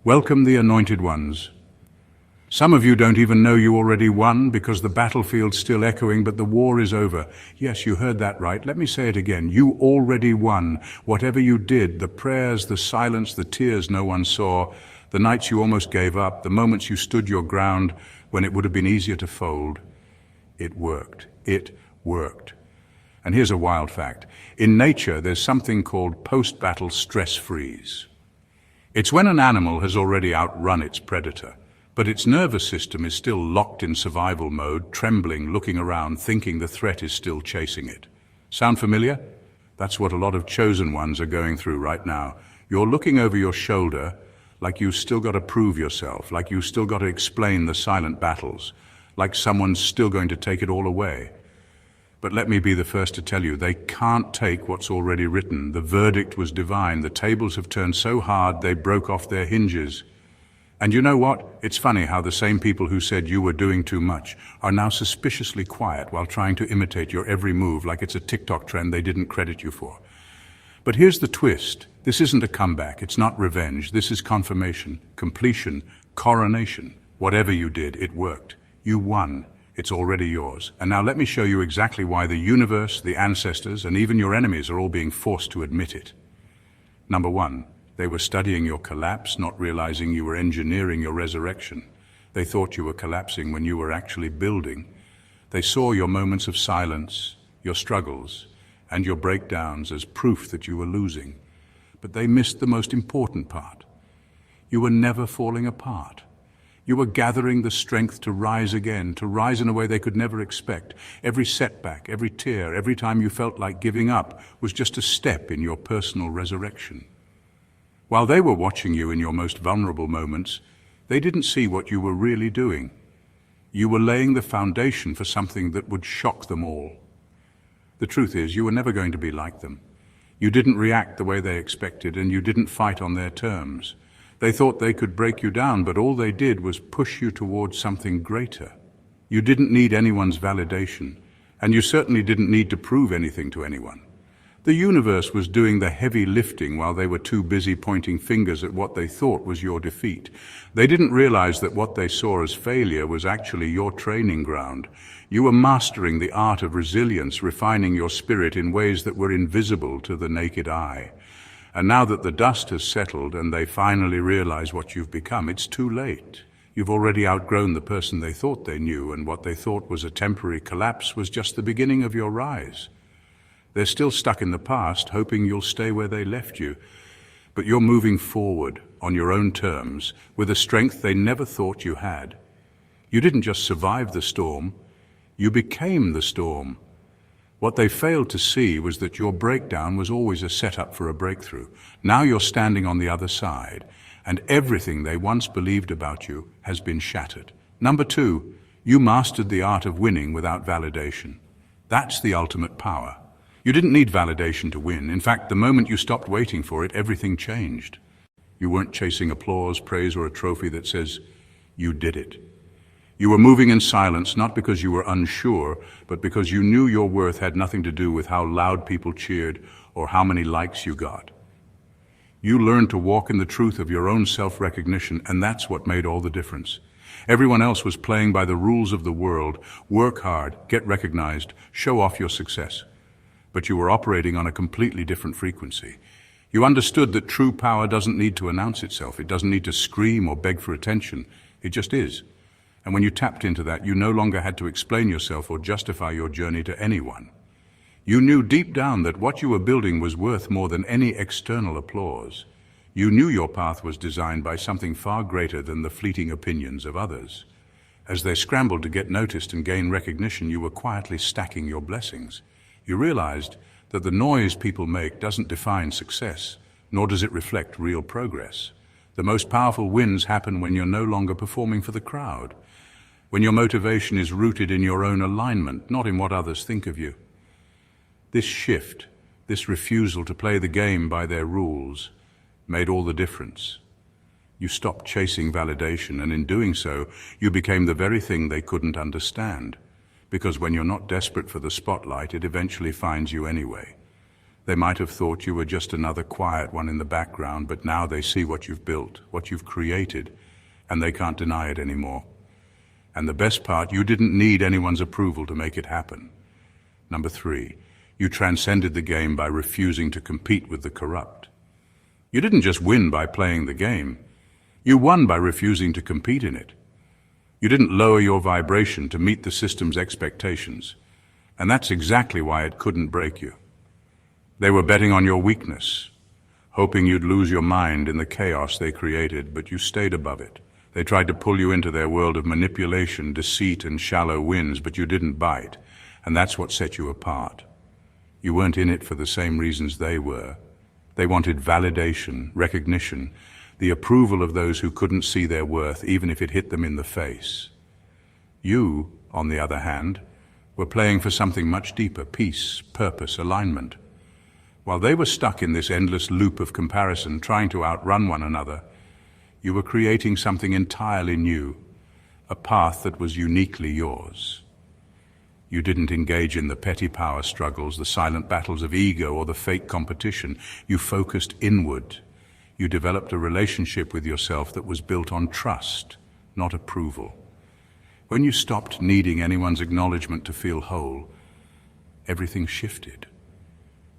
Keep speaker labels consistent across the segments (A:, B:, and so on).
A: Welcome the anointed ones. Some of you don't even know you already won because the battlefield's still echoing, but the war is over. Yes, you heard that right. Let me say it again. You already won. Whatever you did, the prayers, the silence, the tears no one saw, the nights you almost gave up, the moments you stood your ground when it would have been easier to fold, it worked. It worked. And here's a wild fact. In nature, there's something called post-battle stress freeze. It's when an animal has already outrun its predator, but its nervous system is still locked in survival mode, trembling, looking around, thinking the threat is still chasing it. Sound familiar? That's what a lot of chosen ones are going through right now. You're looking over your shoulder like you've still got to prove yourself, like you've still got to explain the silent battles, like someone's still going to take it all away. But let me be the first to tell you, they can't take what's already written. The verdict was divine. The tables have turned so hard they broke off their hinges. And you know what? It's funny how the same people who said you were doing too much are now suspiciously quiet while trying to imitate your every move like it's a TikTok trend they didn't credit you for. But here's the twist. This isn't a comeback. It's not revenge. This is confirmation, completion, coronation. Whatever you did, it worked. You won. It's already yours. And now let me show you exactly why the universe, the ancestors, and even your enemies are all being forced to admit it. Number one, they were studying your collapse, not realizing you were engineering your resurrection. They thought you were collapsing when you were actually building. They saw your moments of silence, your struggles, and your breakdowns as proof that you were losing. But they missed the most important part. You were never falling apart. You were gathering the strength to rise again, to rise in a way they could never expect. Every setback, every tear, every time you felt like giving up was just a step in your personal resurrection. While they were watching you in your most vulnerable moments, they didn't see what you were really doing. You were laying the foundation for something that would shock them all. The truth is, you were never going to be like them. You didn't react the way they expected, and you didn't fight on their terms. They thought they could break you down, but all they did was push you towards something greater. You didn't need anyone's validation, and you certainly didn't need to prove anything to anyone. The universe was doing the heavy lifting while they were too busy pointing fingers at what they thought was your defeat. They didn't realize that what they saw as failure was actually your training ground. You were mastering the art of resilience, refining your spirit in ways that were invisible to the naked eye. And now that the dust has settled and they finally realize what you've become, it's too late. You've already outgrown the person they thought they knew, and what they thought was a temporary collapse was just the beginning of your rise. They're still stuck in the past, hoping you'll stay where they left you. But you're moving forward on your own terms with a strength they never thought you had. You didn't just survive the storm, you became the storm. What they failed to see was that your breakdown was always a setup for a breakthrough. Now you're standing on the other side, and everything they once believed about you has been shattered. Number two, you mastered the art of winning without validation. That's the ultimate power. You didn't need validation to win. In fact, the moment you stopped waiting for it, everything changed. You weren't chasing applause, praise, or a trophy that says, you did it. You were moving in silence, not because you were unsure, but because you knew your worth had nothing to do with how loud people cheered or how many likes you got. You learned to walk in the truth of your own self-recognition, and that's what made all the difference. Everyone else was playing by the rules of the world. Work hard, get recognized, show off your success. But you were operating on a completely different frequency. You understood that true power doesn't need to announce itself. It doesn't need to scream or beg for attention. It just is. And when you tapped into that, you no longer had to explain yourself or justify your journey to anyone. You knew deep down that what you were building was worth more than any external applause. You knew your path was designed by something far greater than the fleeting opinions of others. As they scrambled to get noticed and gain recognition, you were quietly stacking your blessings. You realized that the noise people make doesn't define success, nor does it reflect real progress. The most powerful wins happen when you're no longer performing for the crowd, when your motivation is rooted in your own alignment, not in what others think of you. This shift, this refusal to play the game by their rules, made all the difference. You stopped chasing validation, and in doing so, you became the very thing they couldn't understand. Because when you're not desperate for the spotlight, it eventually finds you anyway. They might have thought you were just another quiet one in the background, but now they see what you've built, what you've created, and they can't deny it anymore. And the best part, you didn't need anyone's approval to make it happen. Number 3, you transcended the game by refusing to compete with the corrupt. You didn't just win by playing the game. You won by refusing to compete in it. You didn't lower your vibration to meet the system's expectations. And that's exactly why it couldn't break you. They were betting on your weakness, hoping you'd lose your mind in the chaos they created, but you stayed above it. They tried to pull you into their world of manipulation, deceit, and shallow wins, but you didn't bite, and that's what set you apart. You weren't in it for the same reasons they were. They wanted validation, recognition, the approval of those who couldn't see their worth, even if it hit them in the face. You, on the other hand, were playing for something much deeper: peace, purpose, alignment. While they were stuck in this endless loop of comparison, trying to outrun one another, you were creating something entirely new, a path that was uniquely yours. You didn't engage in the petty power struggles, the silent battles of ego, or the fake competition. You focused inward. You developed a relationship with yourself that was built on trust, not approval. When you stopped needing anyone's acknowledgement to feel whole, everything shifted.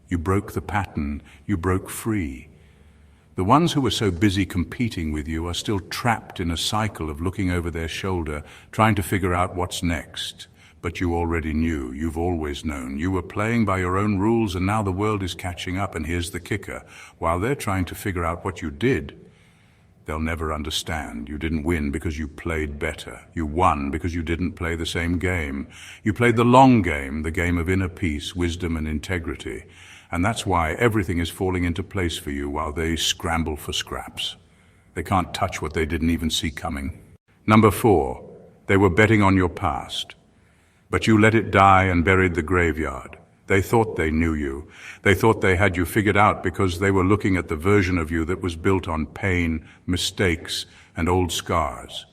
A: You broke the pattern, you broke free. The ones who were so busy competing with you are still trapped in a cycle of looking over their shoulder, trying to figure out what's next. But you already knew, you've always known. You were playing by your own rules, and now the world is catching up, and here's the kicker. While they're trying to figure out what you did, they'll never understand. You didn't win because you played better. You won because you didn't play the same game. You played the long game, the game of inner peace, wisdom, and integrity. And that's why everything is falling into place for you while they scramble for scraps. They can't touch what they didn't even see coming. Number 4, they were betting on your past. But you let it die and buried the graveyard. They thought they knew you. They thought they had you figured out because they were looking at the version of you that was built on pain, mistakes, and old scars.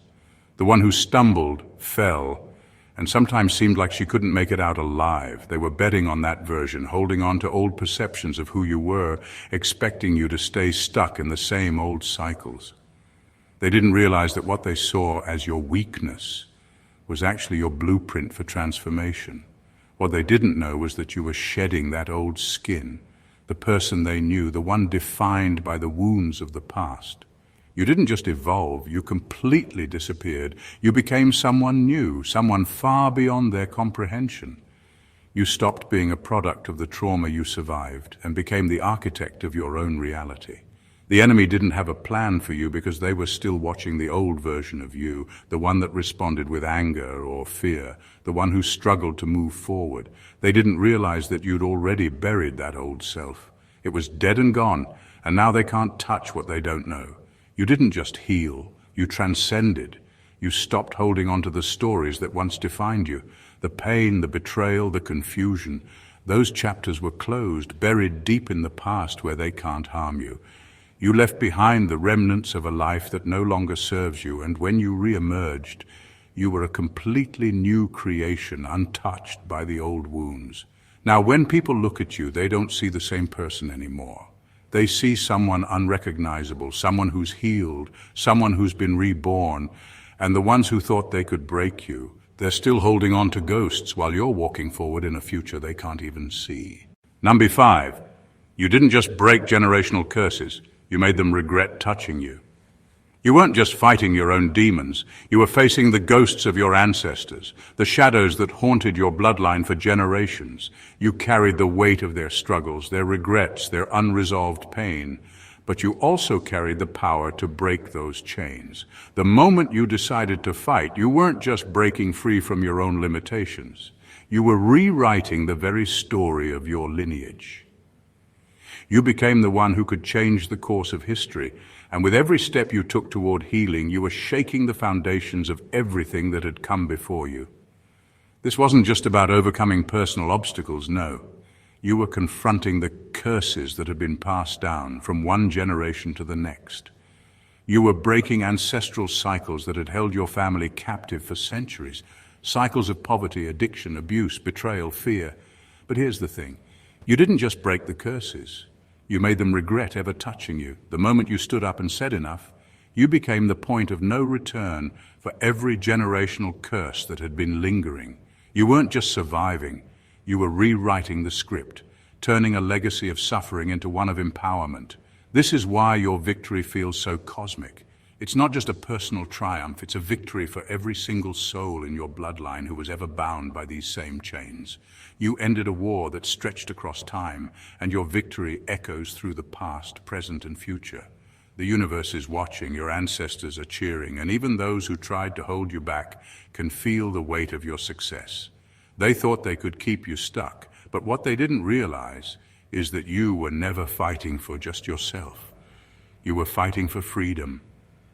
A: The one who stumbled, fell, and sometimes seemed like she couldn't make it out alive. They were betting on that version, holding on to old perceptions of who you were, expecting you to stay stuck in the same old cycles. They didn't realize that what they saw as your weakness was actually your blueprint for transformation. What they didn't know was that you were shedding that old skin, the person they knew, the one defined by the wounds of the past. You didn't just evolve, you completely disappeared. You became someone new, someone far beyond their comprehension. You stopped being a product of the trauma you survived and became the architect of your own reality. The enemy didn't have a plan for you because they were still watching the old version of you, the one that responded with anger or fear, the one who struggled to move forward. They didn't realize that you'd already buried that old self. It was dead and gone, and now they can't touch what they don't know. You didn't just heal, you transcended. You stopped holding on to the stories that once defined you. The pain, the betrayal, the confusion. Those chapters were closed, buried deep in the past where they can't harm you. You left behind the remnants of a life that no longer serves you, and when you re-emerged, you were a completely new creation, untouched by the old wounds. Now, when people look at you, they don't see the same person anymore. They see someone unrecognizable, someone who's healed, someone who's been reborn, and the ones who thought they could break you, they're still holding on to ghosts while you're walking forward in a future they can't even see. Number 5, you didn't just break generational curses. You made them regret touching you. You weren't just fighting your own demons. You were facing the ghosts of your ancestors, the shadows that haunted your bloodline for generations. You carried the weight of their struggles, their regrets, their unresolved pain. But you also carried the power to break those chains. The moment you decided to fight, you weren't just breaking free from your own limitations. You were rewriting the very story of your lineage. You became the one who could change the course of history, and with every step you took toward healing, you were shaking the foundations of everything that had come before you. This wasn't just about overcoming personal obstacles, no. You were confronting the curses that had been passed down from one generation to the next. You were breaking ancestral cycles that had held your family captive for centuries, cycles of poverty, addiction, abuse, betrayal, fear. But here's the thing. You didn't just break the curses. You made them regret ever touching you. The moment you stood up and said enough, you became the point of no return for every generational curse that had been lingering. You weren't just surviving, you were rewriting the script, turning a legacy of suffering into one of empowerment. This is why your victory feels so cosmic. It's not just a personal triumph, it's a victory for every single soul in your bloodline who was ever bound by these same chains. You ended a war that stretched across time, and your victory echoes through the past, present, and future. The universe is watching, your ancestors are cheering, and even those who tried to hold you back can feel the weight of your success. They thought they could keep you stuck, but what they didn't realize is that you were never fighting for just yourself. You were fighting for freedom,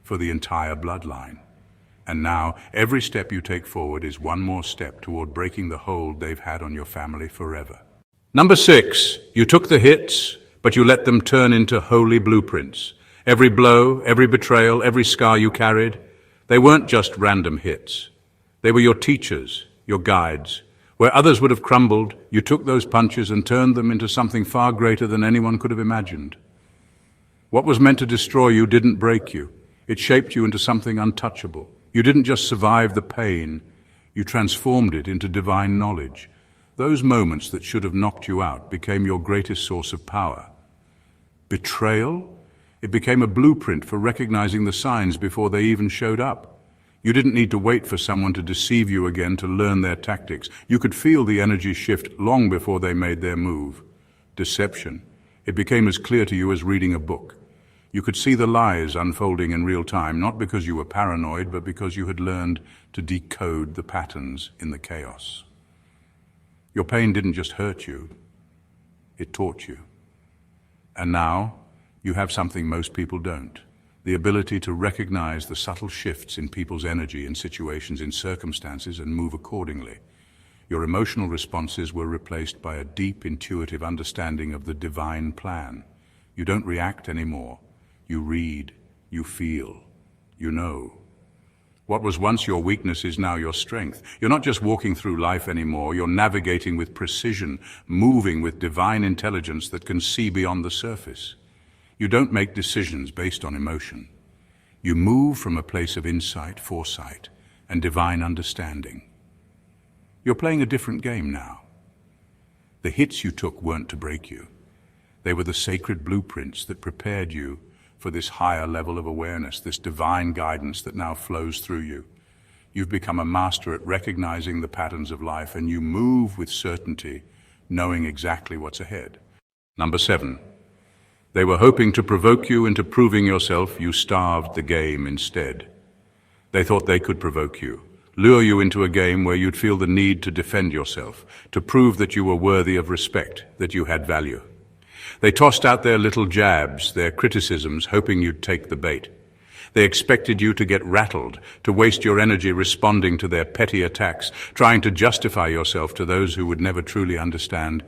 A: for the entire bloodline. And now, every step you take forward is one more step toward breaking the hold they've had on your family forever. Number 6, you took the hits, but you let them turn into holy blueprints. Every blow, every betrayal, every scar you carried, they weren't just random hits. They were your teachers, your guides. Where others would have crumbled, you took those punches and turned them into something far greater than anyone could have imagined. What was meant to destroy you didn't break you. It shaped you into something untouchable. You didn't just survive the pain, you transformed it into divine knowledge. Those moments that should have knocked you out became your greatest source of power. Betrayal? It became a blueprint for recognizing the signs before they even showed up. You didn't need to wait for someone to deceive you again to learn their tactics. You could feel the energy shift long before they made their move. Deception. It became as clear to you as reading a book. You could see the lies unfolding in real time, not because you were paranoid, but because you had learned to decode the patterns in the chaos. Your pain didn't just hurt you, it taught you. And now, you have something most people don't. The ability to recognize the subtle shifts in people's energy in situations, in circumstances, and move accordingly. Your emotional responses were replaced by a deep, intuitive understanding of the divine plan. You don't react anymore. You read, you feel, you know. What was once your weakness is now your strength. You're not just walking through life anymore, you're navigating with precision, moving with divine intelligence that can see beyond the surface. You don't make decisions based on emotion. You move from a place of insight, foresight, and divine understanding. You're playing a different game now. The hits you took weren't to break you. They were the sacred blueprints that prepared you for this higher level of awareness, this divine guidance that now flows through you. You've become a master at recognizing the patterns of life, and you move with certainty, knowing exactly what's ahead. Number 7. They were hoping to provoke you into proving yourself. You starved the game instead. They thought they could provoke you, lure you into a game where you'd feel the need to defend yourself, to prove that you were worthy of respect, that you had value. They tossed out their little jabs, their criticisms, hoping you'd take the bait. They expected you to get rattled, to waste your energy responding to their petty attacks, trying to justify yourself to those who would never truly understand.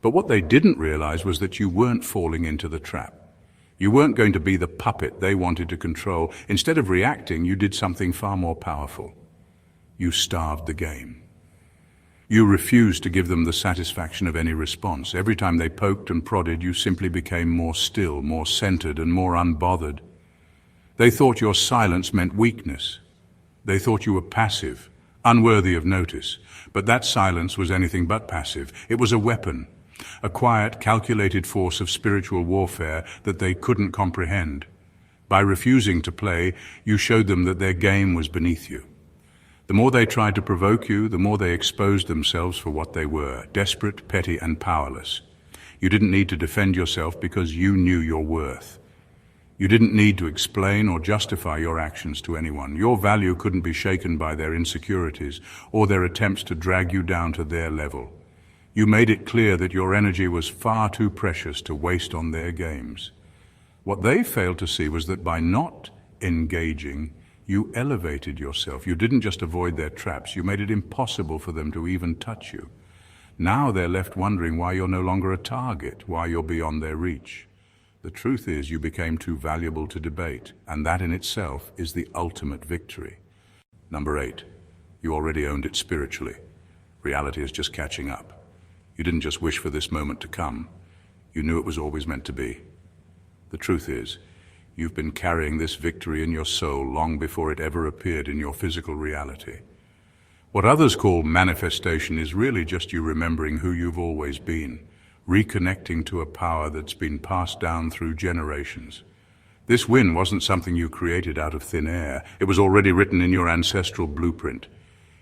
A: But what they didn't realize was that you weren't falling into the trap. You weren't going to be the puppet they wanted to control. Instead of reacting, you did something far more powerful. You starved the game. You refused to give them the satisfaction of any response. Every time they poked and prodded, you simply became more still, more centered, and more unbothered. They thought your silence meant weakness. They thought you were passive, unworthy of notice. But that silence was anything but passive. It was a weapon, a quiet, calculated force of spiritual warfare that they couldn't comprehend. By refusing to play, you showed them that their game was beneath you. The more they tried to provoke you, the more they exposed themselves for what they were, desperate, petty, and powerless. You didn't need to defend yourself because you knew your worth. You didn't need to explain or justify your actions to anyone. Your value couldn't be shaken by their insecurities or their attempts to drag you down to their level. You made it clear that your energy was far too precious to waste on their games. What they failed to see was that by not engaging, you elevated yourself. You didn't just avoid their traps, you made it impossible for them to even touch you. Now they're left wondering why you're no longer a target, why you're beyond their reach. The truth is you became too valuable to debate, and that in itself is the ultimate victory. Number 8, you already owned it spiritually. Reality is just catching up. You didn't just wish for this moment to come. You knew it was always meant to be. The truth is, you've been carrying this victory in your soul long before it ever appeared in your physical reality. What others call manifestation is really just you remembering who you've always been, reconnecting to a power that's been passed down through generations. This win wasn't something you created out of thin air. It was already written in your ancestral blueprint.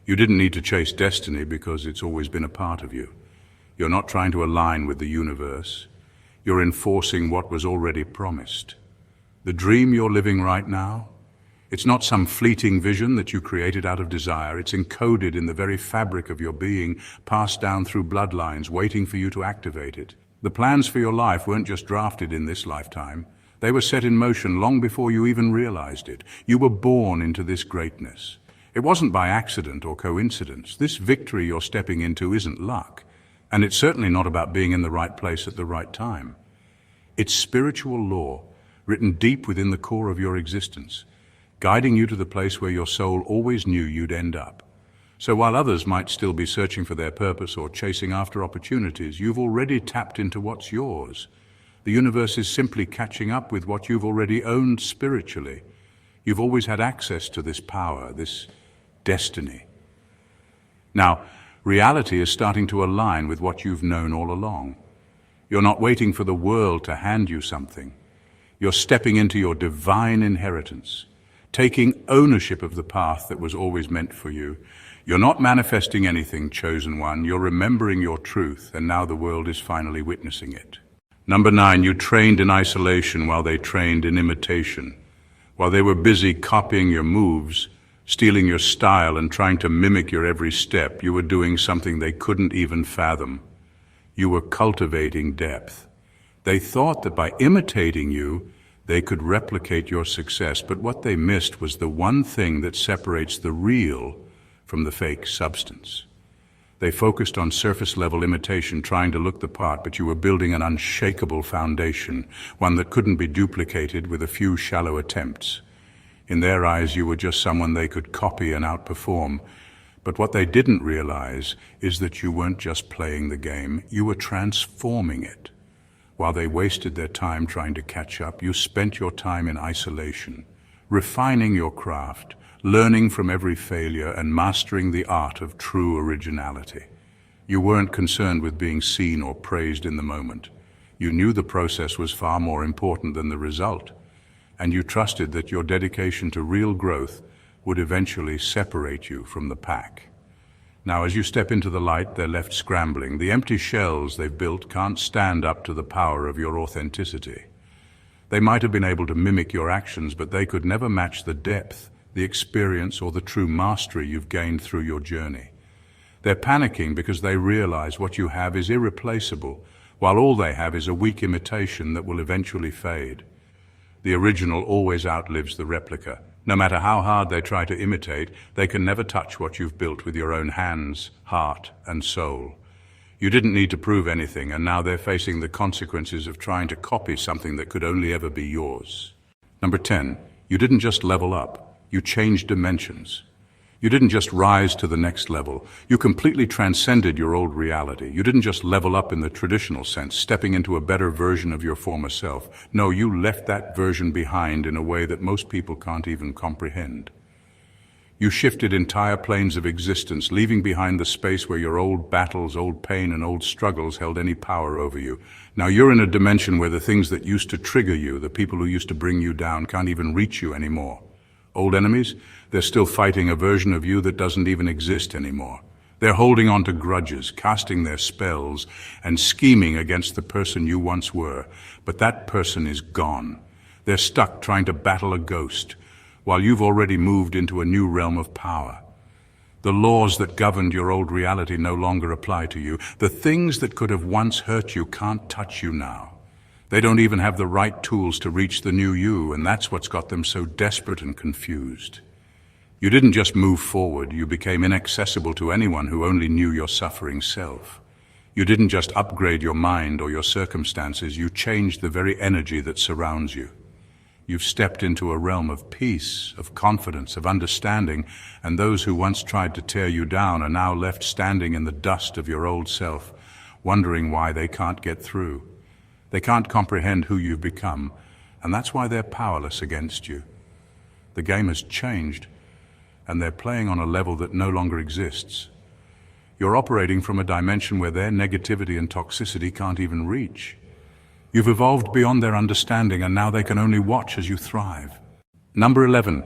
A: You didn't need to chase destiny because it's always been a part of you. You're not trying to align with the universe. You're enforcing what was already promised. The dream you're living right now, it's not some fleeting vision that you created out of desire. It's encoded in the very fabric of your being, passed down through bloodlines, waiting for you to activate it. The plans for your life weren't just drafted in this lifetime. They were set in motion long before you even realized it. You were born into this greatness. It wasn't by accident or coincidence. This victory you're stepping into isn't luck. And it's certainly not about being in the right place at the right time. It's spiritual law, written deep within the core of your existence, guiding you to the place where your soul always knew you'd end up. So while others might still be searching for their purpose or chasing after opportunities, you've already tapped into what's yours. The universe is simply catching up with what you've already owned spiritually. You've always had access to this power, this destiny. Now, reality is starting to align with what you've known all along. You're not waiting for the world to hand you something. You're stepping into your divine inheritance, taking ownership of the path that was always meant for you. You're not manifesting anything, chosen one. You're remembering your truth, and now the world is finally witnessing it. Number 9, you trained in isolation while they trained in imitation. While they were busy copying your moves, stealing your style, and trying to mimic your every step, you were doing something they couldn't even fathom. You were cultivating depth. They thought that by imitating you, they could replicate your success, but what they missed was the one thing that separates the real from the fake substance. They focused on surface-level imitation, trying to look the part, but you were building an unshakable foundation, one that couldn't be duplicated with a few shallow attempts. In their eyes, you were just someone they could copy and outperform. But what they didn't realize is that you weren't just playing the game, you were transforming it. While they wasted their time trying to catch up, you spent your time in isolation, refining your craft, learning from every failure, and mastering the art of true originality. You weren't concerned with being seen or praised in the moment. You knew the process was far more important than the result, and you trusted that your dedication to real growth would eventually separate you from the pack. Now, as you step into the light, they're left scrambling. The empty shells they've built can't stand up to the power of your authenticity. They might have been able to mimic your actions, but they could never match the depth, the experience, or the true mastery you've gained through your journey. They're panicking because they realize what you have is irreplaceable, while all they have is a weak imitation that will eventually fade. The original always outlives the replica. No matter how hard they try to imitate, they can never touch what you've built with your own hands, heart, and soul. You didn't need to prove anything, and now they're facing the consequences of trying to copy something that could only ever be yours. Number 10, you didn't just level up, you changed dimensions. You didn't just rise to the next level, you completely transcended your old reality. You didn't just level up in the traditional sense, stepping into a better version of your former self. No, you left that version behind in a way that most people can't even comprehend. You shifted entire planes of existence, leaving behind the space where your old battles, old pain, and old struggles held any power over you. Now you're in a dimension where the things that used to trigger you, the people who used to bring you down, can't even reach you anymore. Old enemies, they're still fighting a version of you that doesn't even exist anymore. They're holding on to grudges, casting their spells, and scheming against the person you once were. But that person is gone. They're stuck trying to battle a ghost, while you've already moved into a new realm of power. The laws that governed your old reality no longer apply to you. The things that could have once hurt you can't touch you now. They don't even have the right tools to reach the new you, and that's what's got them so desperate and confused. You didn't just move forward, you became inaccessible to anyone who only knew your suffering self. You didn't just upgrade your mind or your circumstances, you changed the very energy that surrounds you. You've stepped into a realm of peace, of confidence, of understanding, and those who once tried to tear you down are now left standing in the dust of your old self, wondering why they can't get through. They can't comprehend who you've become, and that's why they're powerless against you. The game has changed, and they're playing on a level that no longer exists. You're operating from a dimension where their negativity and toxicity can't even reach. You've evolved beyond their understanding, and now they can only watch as you thrive. Number 11,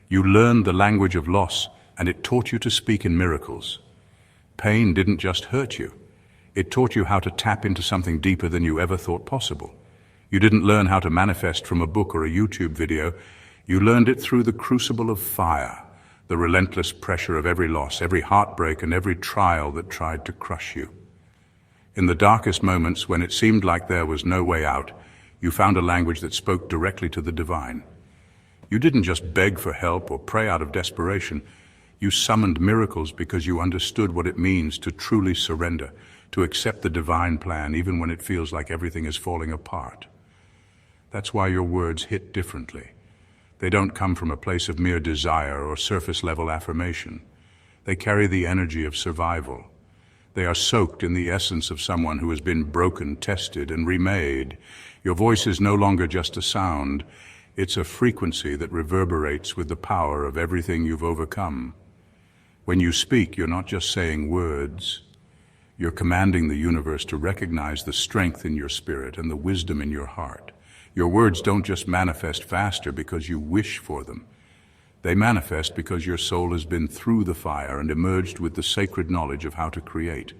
A: you learned the language of loss, and it taught you to speak in miracles. Pain didn't just hurt you. It taught you how to tap into something deeper than you ever thought possible. You didn't learn how to manifest from a book or a YouTube video. You learned it through the crucible of fire, the relentless pressure of every loss, every heartbreak, and every trial that tried to crush you. In the darkest moments, when it seemed like there was no way out, you found a language that spoke directly to the divine. You didn't just beg for help or pray out of desperation. You summoned miracles because you understood what it means to truly surrender, to accept the divine plan even when it feels like everything is falling apart. That's why your words hit differently. They don't come from a place of mere desire or surface-level affirmation. They carry the energy of survival. They are soaked in the essence of someone who has been broken, tested, and remade. Your voice is no longer just a sound. It's a frequency that reverberates with the power of everything you've overcome. When you speak, you're not just saying words. You're commanding the universe to recognize the strength in your spirit and the wisdom in your heart. Your words don't just manifest faster because you wish for them. They manifest because your soul has been through the fire and emerged with the sacred knowledge of how to create.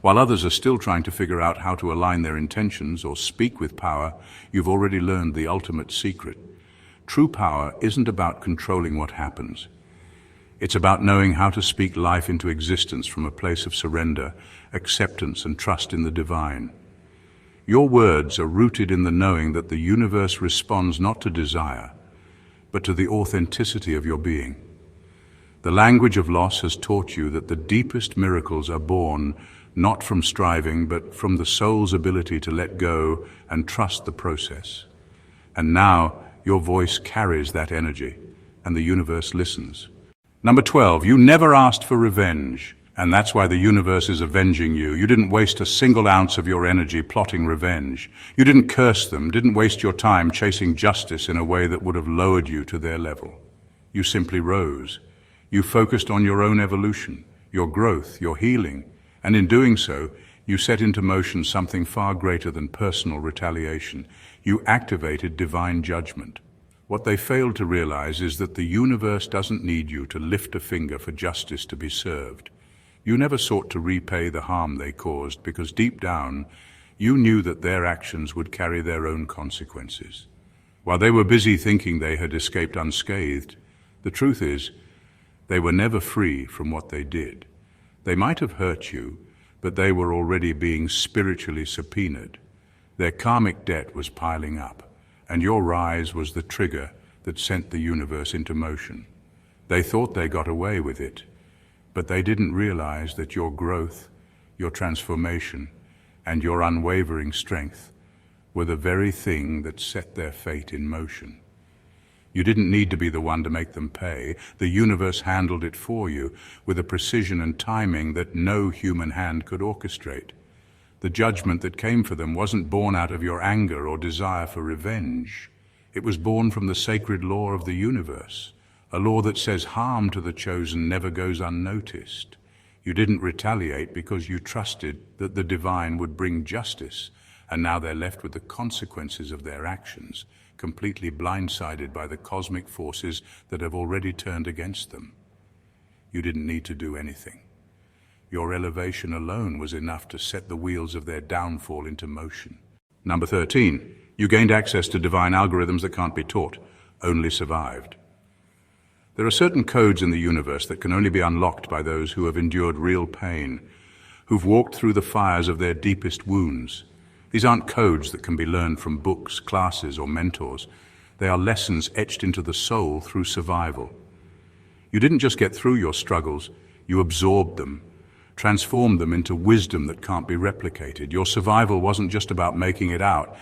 A: While others are still trying to figure out how to align their intentions or speak with power, you've already learned the ultimate secret. True power isn't about controlling what happens. It's about knowing how to speak life into existence from a place of surrender, acceptance, and trust in the divine. Your words are rooted in the knowing that the universe responds not to desire, but to the authenticity of your being. The language of loss has taught you that the deepest miracles are born not from striving, but from the soul's ability to let go and trust the process. And now your voice carries that energy, and the universe listens. Number 12, you never asked for revenge, and that's why the universe is avenging you. You didn't waste a single ounce of your energy plotting revenge. You didn't curse them, didn't waste your time chasing justice in a way that would have lowered you to their level. You simply rose. You focused on your own evolution, your growth, your healing, and in doing so, you set into motion something far greater than personal retaliation. You activated divine judgment. What they failed to realize is that the universe doesn't need you to lift a finger for justice to be served. You never sought to repay the harm they caused because deep down, you knew that their actions would carry their own consequences. While they were busy thinking they had escaped unscathed, the truth is, they were never free from what they did. They might have hurt you, but they were already being spiritually subpoenaed. Their karmic debt was piling up, and your rise was the trigger that sent the universe into motion. They thought they got away with it, but they didn't realize that your growth, your transformation, and your unwavering strength were the very thing that set their fate in motion. You didn't need to be the one to make them pay. The universe handled it for you with a precision and timing that no human hand could orchestrate. The judgment that came for them wasn't born out of your anger or desire for revenge. It was born from the sacred law of the universe, a law that says harm to the chosen never goes unnoticed. You didn't retaliate because you trusted that the divine would bring justice, and now they're left with the consequences of their actions, completely blindsided by the cosmic forces that have already turned against them. You didn't need to do anything. Your elevation alone was enough to set the wheels of their downfall into motion. Number 13, you gained access to divine algorithms that can't be taught, only survived. There are certain codes in the universe that can only be unlocked by those who have endured real pain, who've walked through the fires of their deepest wounds. These aren't codes that can be learned from books, classes, or mentors. They are lessons etched into the soul through survival. You didn't just get through your struggles, you absorbed them, transformed them into wisdom that can't be replicated. Your survival wasn't just about making it out.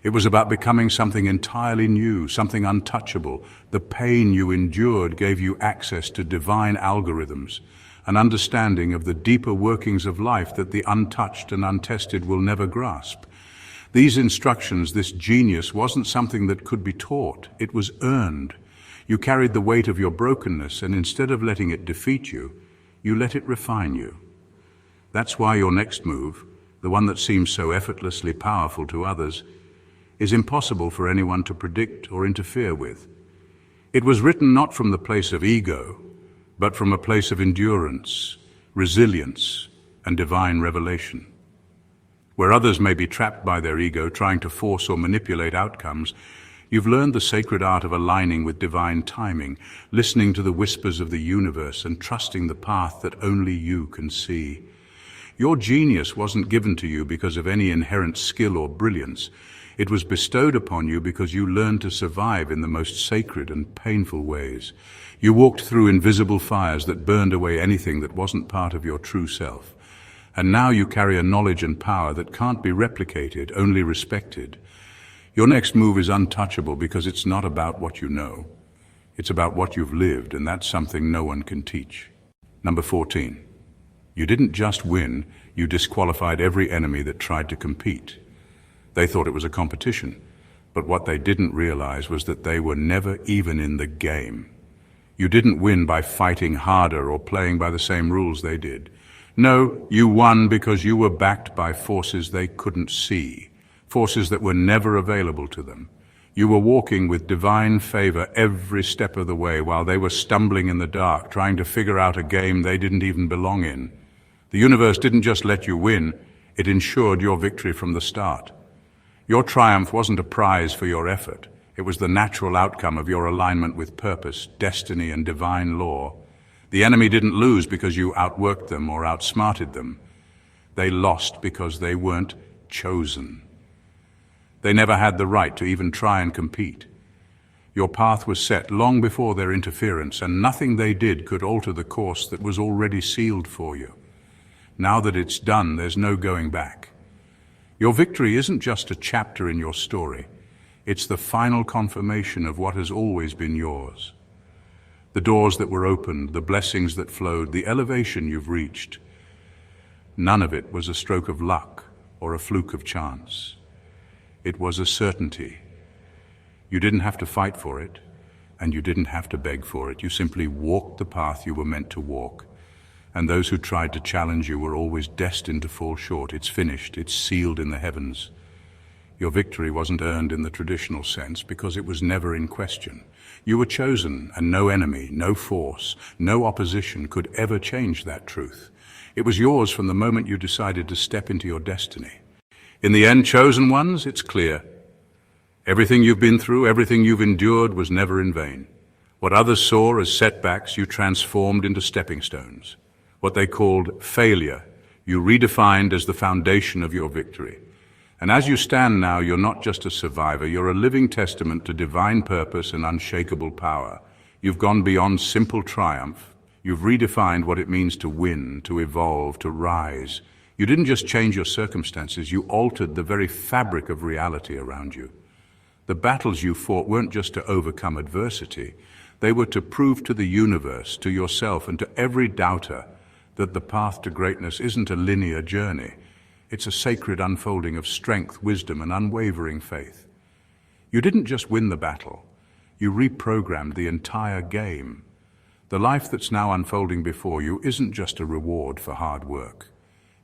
A: It was about becoming something entirely new, something untouchable. The pain you endured gave you access to divine algorithms, an understanding of the deeper workings of life that the untouched and untested will never grasp. These instructions, this genius, wasn't something that could be taught. It was earned. You carried the weight of your brokenness, and instead of letting it defeat you, you let it refine you. That's why your next move, the one that seems so effortlessly powerful to others, is impossible for anyone to predict or interfere with. It was written not from the place of ego, but from a place of endurance, resilience, and divine revelation. Where others may be trapped by their ego, trying to force or manipulate outcomes, you've learned the sacred art of aligning with divine timing, listening to the whispers of the universe, and trusting the path that only you can see. Your genius wasn't given to you because of any inherent skill or brilliance. It was bestowed upon you because you learned to survive in the most sacred and painful ways. You walked through invisible fires that burned away anything that wasn't part of your true self. And now you carry a knowledge and power that can't be replicated, only respected. Your next move is untouchable because it's not about what you know. It's about what you've lived, and that's something no one can teach. Number 14. You didn't just win, you disqualified every enemy that tried to compete. They thought it was a competition, but what they didn't realize was that they were never even in the game. You didn't win by fighting harder or playing by the same rules they did. No, you won because you were backed by forces they couldn't see, forces that were never available to them. You were walking with divine favor every step of the way while they were stumbling in the dark, trying to figure out a game they didn't even belong in. The universe didn't just let you win, it ensured your victory from the start. Your triumph wasn't a prize for your effort. It was the natural outcome of your alignment with purpose, destiny, and divine law. The enemy didn't lose because you outworked them or outsmarted them. They lost because they weren't chosen. They never had the right to even try and compete. Your path was set long before their interference, and nothing they did could alter the course that was already sealed for you. Now that it's done, there's no going back. Your victory isn't just a chapter in your story. It's the final confirmation of what has always been yours. The doors that were opened, the blessings that flowed, the elevation you've reached. None of it was a stroke of luck or a fluke of chance. It was a certainty. You didn't have to fight for it, and you didn't have to beg for it. You simply walked the path you were meant to walk. And those who tried to challenge you were always destined to fall short. It's finished. It's sealed in the heavens. Your victory wasn't earned in the traditional sense because it was never in question. You were chosen, and no enemy, no force, no opposition could ever change that truth. It was yours from the moment you decided to step into your destiny. In the end, chosen ones, it's clear. Everything you've been through, everything you've endured was never in vain. What others saw as setbacks, you transformed into stepping stones. What they called failure, you redefined as the foundation of your victory. And as you stand now, you're not just a survivor, you're a living testament to divine purpose and unshakable power. You've gone beyond simple triumph. You've redefined what it means to win, to evolve, to rise. You didn't just change your circumstances, you altered the very fabric of reality around you. The battles you fought weren't just to overcome adversity. They were to prove to the universe, to yourself, and to every doubter that the path to greatness isn't a linear journey. It's a sacred unfolding of strength, wisdom, and unwavering faith. You didn't just win the battle, you reprogrammed the entire game. The life that's now unfolding before you isn't just a reward for hard work.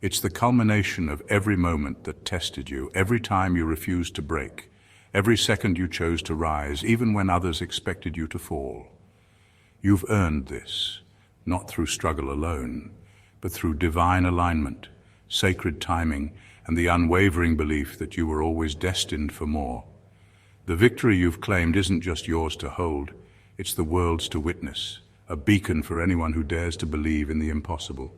A: It's the culmination of every moment that tested you, every time you refused to break, every second you chose to rise, even when others expected you to fall. You've earned this, not through struggle alone, but through divine alignment, sacred timing, and the unwavering belief that you were always destined for more. The victory you've claimed isn't just yours to hold, it's the world's to witness, a beacon for anyone who dares to believe in the impossible.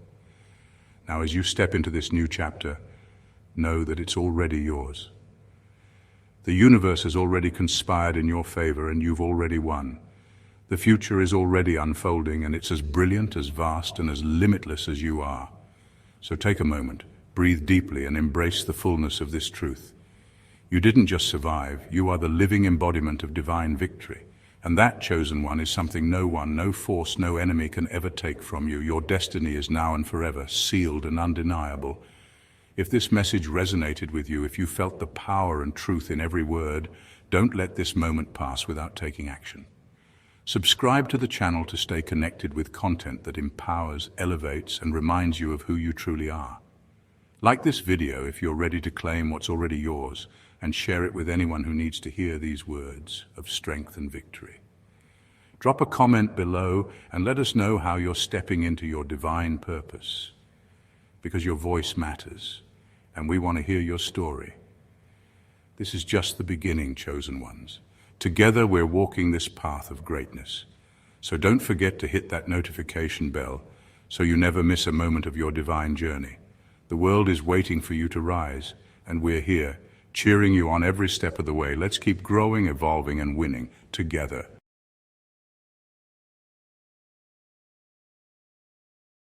A: Now, as you step into this new chapter, know that it's already yours. The universe has already conspired in your favor, and you've already won. The future is already unfolding, and it's as brilliant, as vast, and as limitless as you are. So take a moment, breathe deeply, and embrace the fullness of this truth. You didn't just survive, you are the living embodiment of divine victory. And that, chosen one, is something no one, no force, no enemy can ever take from you. Your destiny is now and forever, sealed and undeniable. If this message resonated with you, if you felt the power and truth in every word, don't let this moment pass without taking action. Subscribe to the channel to stay connected with content that empowers, elevates, and reminds you of who you truly are. Like this video if you're ready to claim what's already yours, and share it with anyone who needs to hear these words of strength and victory. Drop a comment below and let us know how you're stepping into your divine purpose, because your voice matters, and we want to hear your story. This is just the beginning, chosen ones. Together we're walking this path of greatness. So don't forget to hit that notification bell so you never miss a moment of your divine journey. The world is waiting for you to rise, and we're here, cheering you on every step of the way. Let's keep growing, evolving, and winning together.